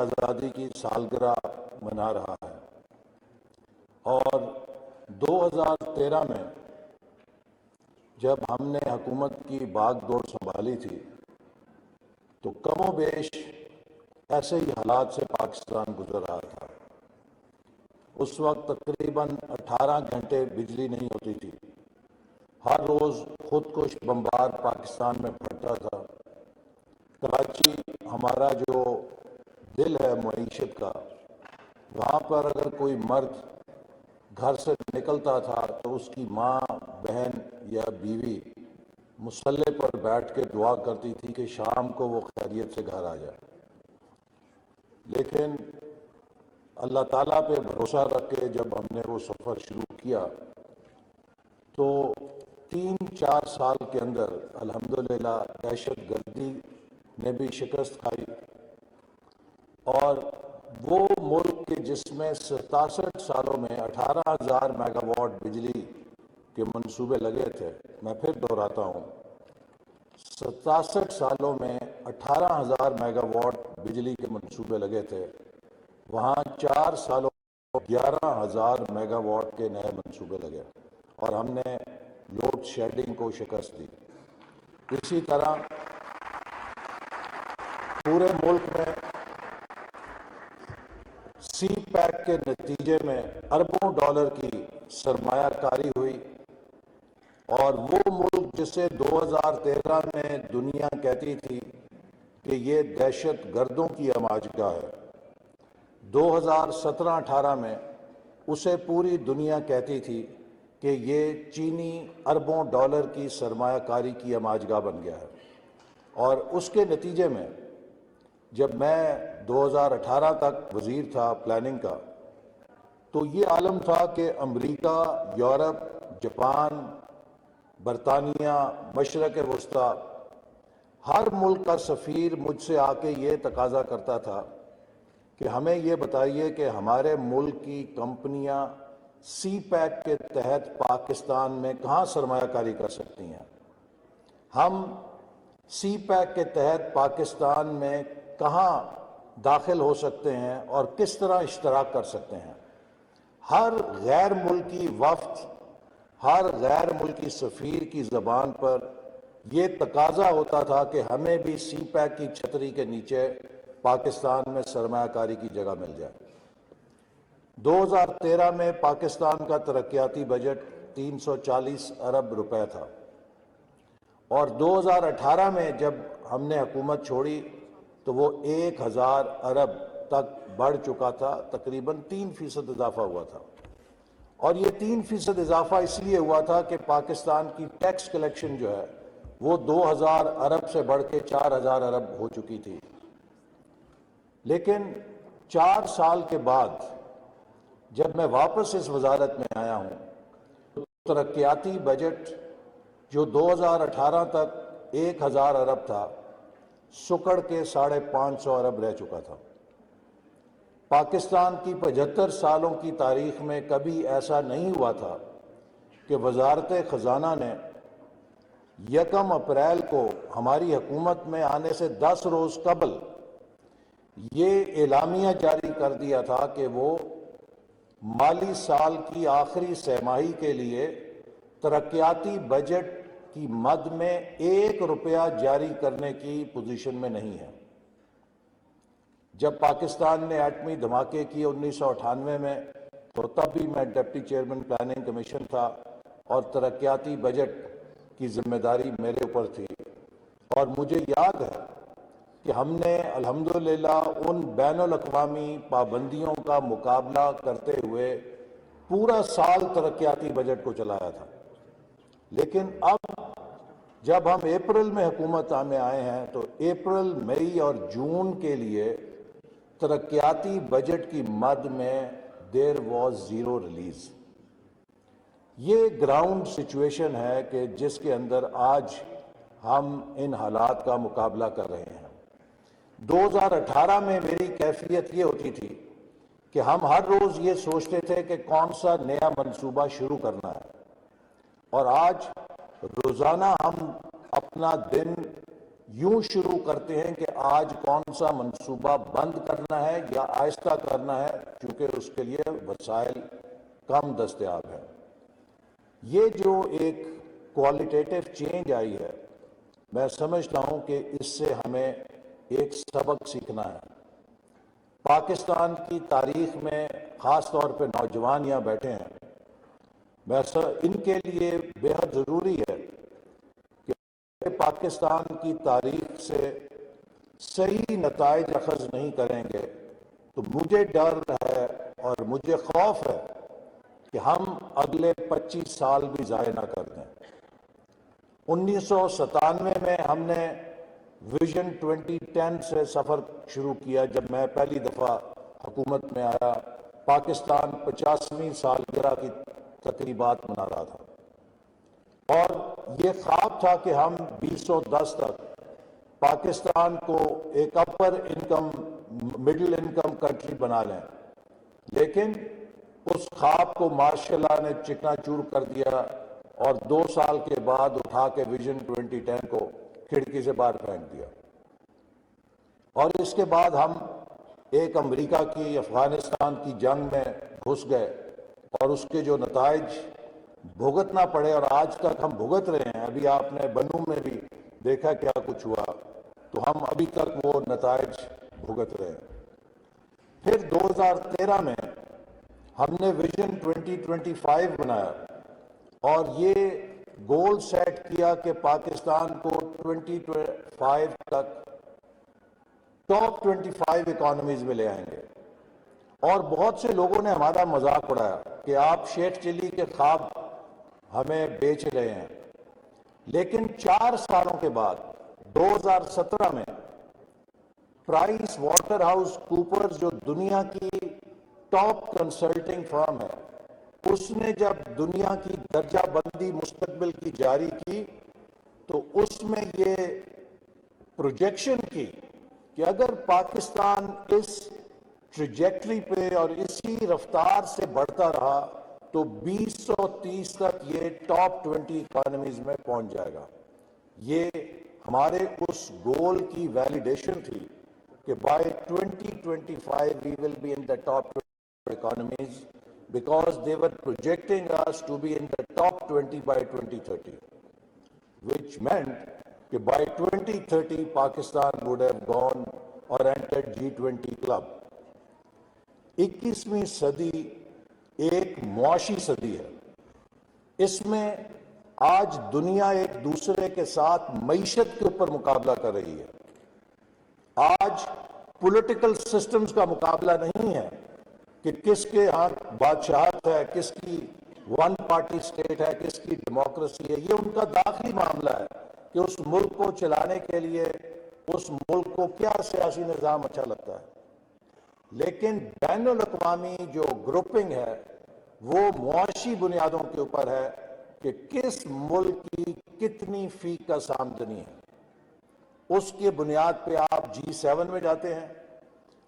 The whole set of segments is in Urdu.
آزادی کی سالگرہ منا رہا ہے، اور 2013 میں جب ہم نے حکومت کی باغ دوڑ سنبھالی تھی تو کم و بیش ایسے ہی حالات سے پاکستان گزر رہا تھا۔ اس وقت تقریباً 18 گھنٹے بجلی نہیں ہوتی تھی، ہر روز خودکش بمبار پاکستان میں پھٹتا تھا۔ کراچی ہمارا جو دل ہے معیشت کا، وہاں پر اگر کوئی مرد گھر سے نکلتا تھا تو اس کی ماں، بہن یا بیوی مصلے پر بیٹھ کے دعا کرتی تھی کہ شام کو وہ خیریت سے گھر آ جائے۔ لیکن اللہ تعالیٰ پہ بھروسہ رکھ کے جب ہم نے وہ سفر شروع کیا تو 3-4 سال کے اندر الحمدللہ دہشت گردی نے بھی شکست کھائی، اور وہ ملک کے جس میں 67 سالوں میں 18,000 میگا واٹ بجلی کے منصوبے لگے تھے، میں پھر دہراتا ہوں، 67 سالوں میں 18,000 میگا واٹ بجلی کے منصوبے لگے تھے، وہاں 4 سالوں میں 11,000 میگا واٹ کے نئے منصوبے لگے، اور ہم نے لوڈ شیڈنگ کو شکست دی۔ اسی طرح پورے ملک میں سی پیک کے نتیجے میں اربوں ڈالر کی سرمایہ کاری ہوئی، اور وہ ملک جسے 2013 میں دنیا کہتی تھی کہ یہ دہشت گردوں کی ہماجگاہ ہے، 2017-18 میں اسے پوری دنیا کہتی تھی کہ یہ چینی اربوں ڈالر کی سرمایہ کاری کی ہماجگاہ بن گیا ہے۔ اور اس کے نتیجے میں جب میں 2018 تک وزیر تھا پلاننگ کا، تو یہ عالم تھا کہ امریکہ، یورپ، جاپان، برطانیہ، مشرق وسطیٰ، ہر ملک کا سفیر مجھ سے آ کے یہ تقاضا کرتا تھا کہ ہمیں یہ بتائیے کہ ہمارے ملک کی کمپنیاں سی پیک کے تحت پاکستان میں کہاں سرمایہ کاری کر سکتی ہیں، ہم سی پیک کے تحت پاکستان میں کہاں داخل ہو سکتے ہیں اور کس طرح اشتراک کر سکتے ہیں۔ ہر غیر ملکی وفد، ہر غیر ملکی سفیر کی زبان پر یہ تقاضا ہوتا تھا کہ ہمیں بھی سی پیک کی چھتری کے نیچے پاکستان میں سرمایہ کاری کی جگہ مل جائے۔ 2013 میں پاکستان کا ترقیاتی بجٹ 340 ارب روپے تھا، اور 2018 میں جب ہم نے حکومت چھوڑی تو وہ 1,000 ارب تک بڑھ چکا تھا، تقریباً 3% اضافہ ہوا تھا۔ اور یہ 3% اضافہ اس لیے ہوا تھا کہ پاکستان کی ٹیکس کلیکشن جو ہے وہ 2,000 ارب سے بڑھ کے 4,000 ارب ہو چکی تھی۔ لیکن 4 سال کے بعد جب میں واپس اس وزارت میں آیا ہوں تو ترقیاتی بجٹ جو 2018 تک 1,000 ارب تھا، سکڑ کے 550 ارب رہ چکا تھا۔ پاکستان کی 75 سالوں کی تاریخ میں کبھی ایسا نہیں ہوا تھا کہ وزارت خزانہ نے 1 اپریل کو ہماری حکومت میں آنے سے 10 روز قبل یہ اعلامیہ جاری کر دیا تھا کہ وہ مالی سال کی آخری سہ ماہی کے لیے ترقیاتی بجٹ کی مد میں 1 روپیہ جاری کرنے کی پوزیشن میں نہیں ہے۔ جب پاکستان نے ایٹمی دھماکے کیے 1998 میں، تو تب بھی میں ڈپٹی چیئرمین پلاننگ کمیشن تھا اور ترقیاتی بجٹ کی ذمہ داری میرے اوپر تھی، اور مجھے یاد ہے کہ ہم نے الحمدللہ ان بین الاقوامی پابندیوں کا مقابلہ کرتے ہوئے پورا سال ترقیاتی بجٹ کو چلایا تھا۔ لیکن اب جب ہم اپریل میں حکومت میں آئے ہیں تو اپریل، مئی اور جون کے لیے ترقیاتی بجٹ کی مد میں دیر واز زیرو ریلیز۔ یہ گراؤنڈ سچویشن ہے کہ جس کے اندر آج ہم ان حالات کا مقابلہ کر رہے ہیں۔ 2018 میں میری کیفیت یہ ہوتی تھی کہ ہم ہر روز یہ سوچتے تھے کہ کون سا نیا منصوبہ شروع کرنا ہے، اور آج روزانہ ہم اپنا دن یوں شروع کرتے ہیں کہ آج کون سا منصوبہ بند کرنا ہے یا آہستہ کرنا ہے، چونکہ اس کے لیے وسائل کم دستیاب ہیں۔ یہ جو ایک کوالٹیٹیو چینج آئی ہے، میں سمجھتا ہوں کہ اس سے ہمیں ایک سبق سیکھنا ہے۔ پاکستان کی تاریخ میں خاص طور پہ نوجوان یہاں بیٹھے ہیں، ان کے لیے بے حد ضروری ہے کہ پاکستان کی تاریخ سے صحیح نتائج اخذ نہیں کریں گے تو مجھے ڈر ہے اور مجھے خوف ہے کہ ہم اگلے 25 سال بھی ضائع نہ کر دیں۔ 1997 میں ہم نے ویژن 2010 سے سفر شروع کیا۔ جب میں پہلی دفعہ حکومت میں آیا، پاکستان 50ویں سالگرہ کی تقریبات منا رہا تھا، اور یہ خواب تھا کہ ہم 2010 تک پاکستان کو ایک اپر انکم مڈل انکم کنٹری بنا لیں، لیکن اس خواب کو مارشل لا نے چکنا چور کر دیا اور 2 سال کے بعد اٹھا کے ویژن 2010 کو کھڑکی سے باہر پھینک دیا، اور اس کے بعد ہم ایک امریکہ کی افغانستان کی جنگ میں گھس گئے اور اس کے جو نتائج بھگتنا پڑے، اور آج تک ہم بھگت رہے ہیں۔ ابھی آپ نے بنو میں بھی دیکھا کیا کچھ ہوا، تو ہم ابھی تک وہ نتائج بھگت رہے ہیں۔ پھر 2013 میں ہم نے ویژن 2025 بنایا اور یہ گول سیٹ کیا کہ پاکستان کو 2025 تک ٹاپ 25 اکانومیز میں لے آئیں گے، اور بہت سے لوگوں نے ہمارا مذاق اڑایا کہ آپ شیخ چلی کے خواب ہمیں بیچ رہے ہیں، لیکن 4 سالوں کے بعد 2017 میں پرائس واٹر ہاؤس کوپرز جو دنیا کی ٹاپ کنسلٹنگ فرم ہے، اس نے جب دنیا کی درجہ بندی مستقبل کی جاری کی تو اس میں یہ پروجیکشن کی کہ اگر پاکستان اس ٹریجیکٹری پہ اور اسی رفتار سے بڑھتا رہا تو 2030 تک یہ ٹاپ 20 اکانومیز میں پہنچ جائے گا۔ یہ ہمارے اس گول کی ویلیڈیشن تھی کہ by 2025 we will be in the top 20 economies because they were projecting us to be in the top 20 by 2030, which meant کہ by 2030 Pakistan would have gone or entered G20 club۔ 21ویں صدی ایک معاشی صدی ہے، اس میں آج دنیا ایک دوسرے کے ساتھ معیشت کے اوپر مقابلہ کر رہی ہے۔ آج پولیٹیکل سسٹمز کا مقابلہ نہیں ہے کہ کس کے ہاں بادشاہت ہے، کس کی ون پارٹی سٹیٹ ہے، کس کی ڈیموکریسی ہے۔ یہ ان کا داخلی معاملہ ہے کہ اس ملک کو چلانے کے لیے اس ملک کو کیا سیاسی نظام اچھا لگتا ہے، لیکن بین الاقوامی جو گروپنگ ہے وہ معاشی بنیادوں کے اوپر ہے کہ کس ملک کی کتنی فی کس آمدنی ہے۔ اس کی بنیاد پہ آپ G7 میں جاتے ہیں،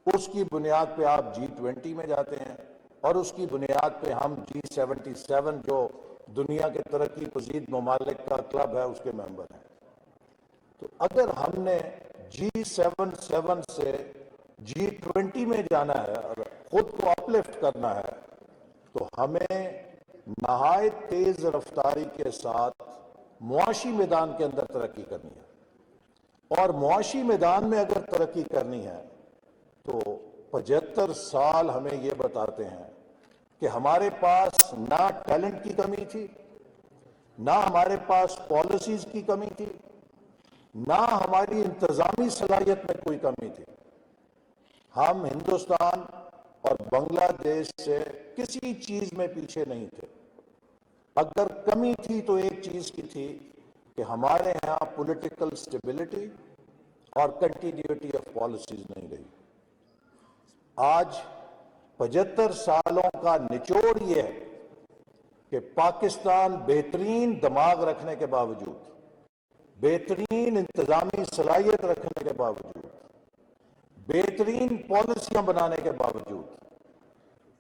اس کی بنیاد پہ آپ G20 میں جاتے ہیں، اور اس کی بنیاد پہ ہم G77 جو دنیا کے ترقی پذیر ممالک کا کلب ہے اس کے ممبر ہیں۔ تو اگر ہم نے G77 سے G20 میں جانا ہے اور خود کو اپلفٹ کرنا ہے تو ہمیں نہایت تیز رفتاری کے ساتھ معاشی میدان کے اندر ترقی کرنی ہے، اور معاشی میدان میں اگر ترقی کرنی ہے تو 75 سال ہمیں یہ بتاتے ہیں کہ ہمارے پاس نہ ٹیلنٹ کی کمی تھی، نہ ہمارے پاس پالیسیز کی کمی تھی، نہ ہماری انتظامی صلاحیت میں کوئی کمی تھی۔ ہم ہندوستان اور بنگلہ دیش سے کسی چیز میں پیچھے نہیں تھے۔ اگر کمی تھی تو ایک چیز کی تھی کہ ہمارے ہاں پولیٹیکل سٹیبلٹی اور کنٹینیوٹی آف پالیسیز نہیں رہی۔ آج 75 سالوں کا نچوڑ یہ ہے کہ پاکستان بہترین دماغ رکھنے کے باوجود، بہترین انتظامی صلاحیت رکھنے کے باوجود، بہترین پالیسیاں بنانے کے باوجود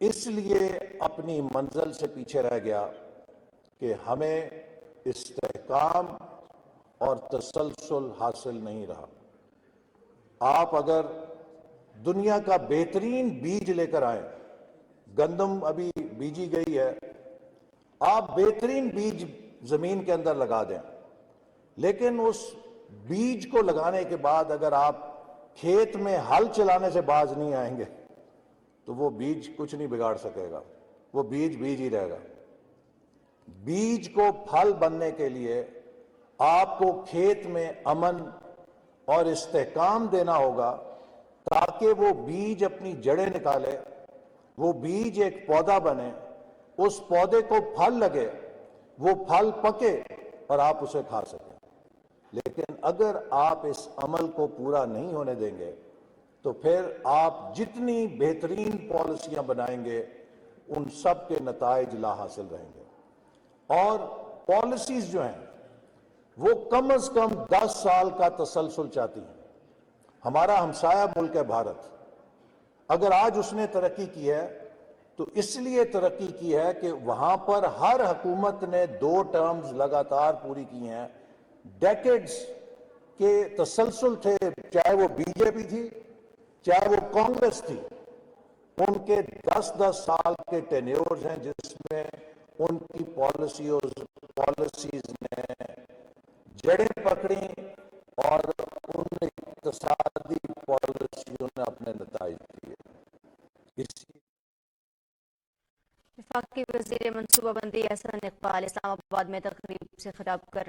اس لیے اپنی منزل سے پیچھے رہ گیا کہ ہمیں استحکام اور تسلسل حاصل نہیں رہا۔ آپ اگر دنیا کا بہترین بیج لے کر آئیں، گندم ابھی بیجی گئی ہے، آپ بہترین بیج زمین کے اندر لگا دیں، لیکن اس بیج کو لگانے کے بعد اگر آپ کھیت میں ہل چلانے سے باز نہیں آئیں گے تو وہ بیج کچھ نہیں بگاڑ سکے گا، وہ بیج بیج ہی رہے گا۔ بیج کو پھل بننے کے لیے آپ کو کھیت میں امن اور استحکام دینا ہوگا تاکہ وہ بیج اپنی جڑیں نکالے، وہ بیج ایک پودا بنے، اس پودے کو پھل لگے، وہ پھل پکے اور آپ اسے کھا سکیں۔ لیکن اگر آپ اس عمل کو پورا نہیں ہونے دیں گے تو پھر آپ جتنی بہترین پالیسیاں بنائیں گے ان سب کے نتائج لا حاصل رہیں گے۔ اور پالیسیز جو ہیں وہ کم از کم 10 سال کا تسلسل چاہتی ہیں۔ ہمارا ہمسایہ ملک ہے بھارت، اگر آج اس نے ترقی کی ہے تو اس لیے ترقی کی ہے کہ وہاں پر ہر حکومت نے 2 ٹرمز لگاتار پوری کی ہیں، ڈیکیڈز کے تسلسل تھے، چاہے وہ بی جے پی تھی چاہے وہ کانگریس تھی، ان کے 10-10 سال کے ٹینیورز ہیں جس میں ان کی پالیسیز نے جڑیں پکڑیں اور ان اقتصادی پالیسیوں نے اپنے نتائج دیے۔ وفاقی وزیر منصوبہ بندی احسن اقبال اسلام آباد میں تقریب سے خطاب کر